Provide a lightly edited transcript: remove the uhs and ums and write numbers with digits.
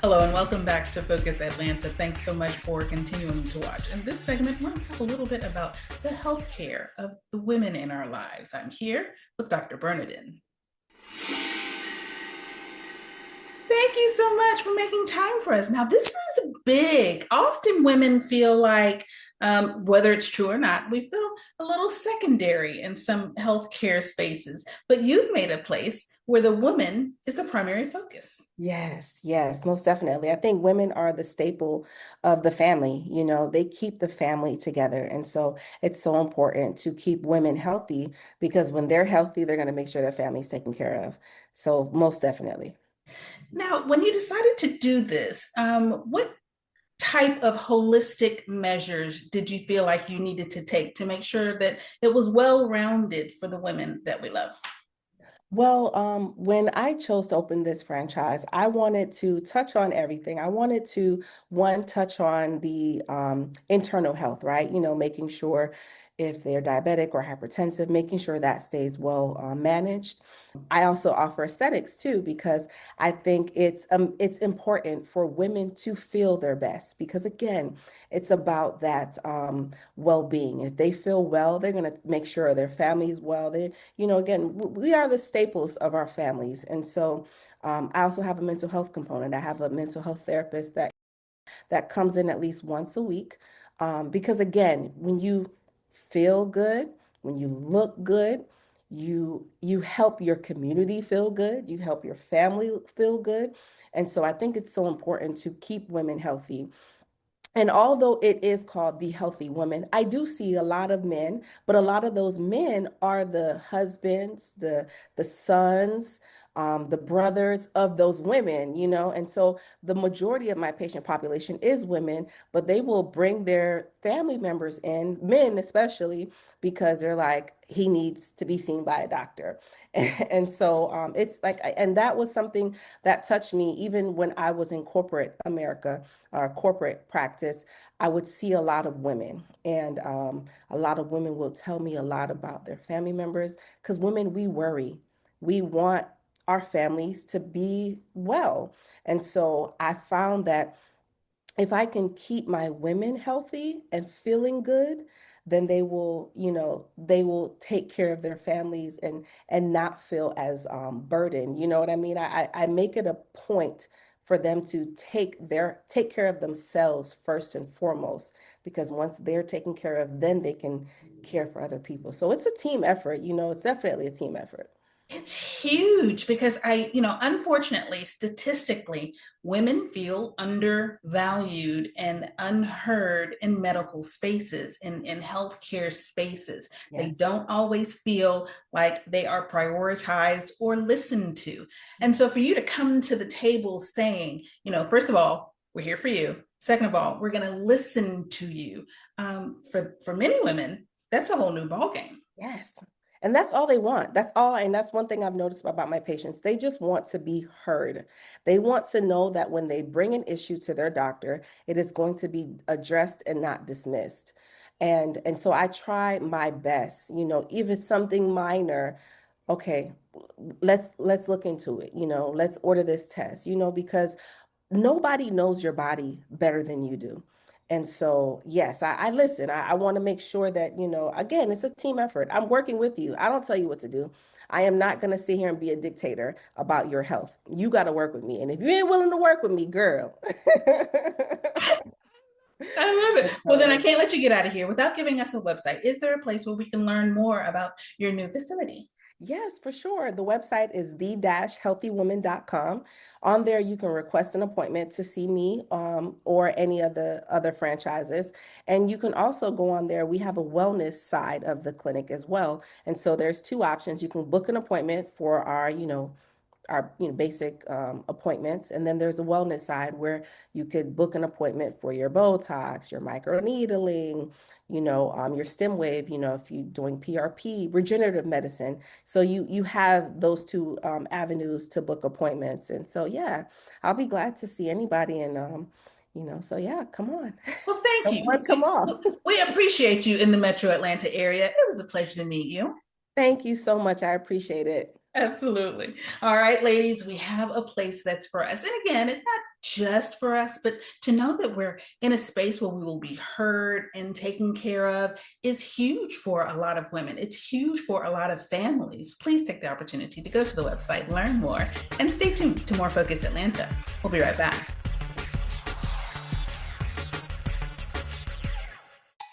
Hello and welcome back to Focus Atlanta. Thanks so much for continuing to watch. In this segment, we're going to talk a little bit about the healthcare of the women in our lives. I'm here with Dr. Bernadine. Thank you so much for making time for us. Now, this is big. Often women feel like, whether it's true or not, we feel a little secondary in some healthcare spaces, but you've made a place where the woman is the primary focus. Yes, yes, most definitely. I think women are the staple of the family. They keep the family together. And so it's so important to keep women healthy because when they're healthy, they're going to make sure their family's taken care of. So most definitely. Now, when you decided to do this, what type of holistic measures did you feel like you needed to take to make sure that it was well rounded for the women that we love? Well, when I chose to open this franchise, I wanted to touch on everything. I wanted to, one, touch on the internal health, right? Making sure if they're diabetic or hypertensive, making sure that stays well managed. I also offer aesthetics too, because I think it's important for women to feel their best. Because again, it's about that well-being. If they feel well, they're going to make sure their family's well. Again, we are the staples of our families. And so I also have a mental health component. I have a mental health therapist that comes in at least once a week. Because again, when you feel good, when you look good, you help your community feel good, you help your family feel good. And so I think it's so important to keep women healthy. And although it is called the healthy woman, I do see a lot of men, but a lot of those men are the husbands, the sons, the brothers of those women, And so the majority of my patient population is women, but they will bring their family members in, men especially, because they're like, he needs to be seen by a doctor. And so it's like, and that was something that touched me even when I was in corporate America corporate practice, I would see a lot of women, and a lot of women will tell me a lot about their family members because women, we worry. We want our families to be well. And so I found that if I can keep my women healthy and feeling good, then they will take care of their families and not feel as burdened. You know what I mean? I make it a point for them to take care of themselves first and foremost, because once they're taken care of, then they can care for other people. So it's a team effort. It's definitely a team effort. It's huge because unfortunately, statistically, women feel undervalued and unheard in medical spaces, in healthcare spaces. They Yes. don't always feel like they are prioritized or listened to. And so for you to come to the table saying, first of all, we're here for you. Second of all, we're going to listen to you. For many women, that's a whole new ballgame. Yes. And that's all they want. That's all. And that's one thing I've noticed about my patients. They just want to be heard. They want to know that when they bring an issue to their doctor, it is going to be addressed and not dismissed. And so I try my best, if it's something minor, okay, let's look into it, let's order this test, because nobody knows your body better than you do. And so, yes, I listen. I want to make sure that, again, it's a team effort. I'm working with you. I don't tell you what to do. I am not going to sit here and be a dictator about your health. You got to work with me. And if you ain't willing to work with me, girl. I love And it. Well, then I so, can't let you get out of here without giving us a website. Is there a place where we can learn more about your new facility? yes, for sure. The website is the-healthywoman.com. On there, you can request an appointment to see me or any of the other franchises. And you can also go on there. We have a wellness side of the clinic as well. And so there's two options. You can book an appointment for our basic appointments, and then there's a wellness side where you could book an appointment for your Botox, your microneedling, your stem wave, if you're doing PRP, regenerative medicine. So you have those two avenues to book appointments. And so yeah, I'll be glad to see anybody. And so yeah, come on. Well, thank Come you. on, come on. We appreciate you in the metro Atlanta area. It was a pleasure to meet you. Thank you so much. I appreciate it. Absolutely. All right, ladies, we have a place that's for us. And again, it's not just for us, but to know that we're in a space where we will be heard and taken care of is huge for a lot of women. It's huge for a lot of families. Please take the opportunity to go to the website, learn more, and stay tuned to More Focus Atlanta. We'll be right back.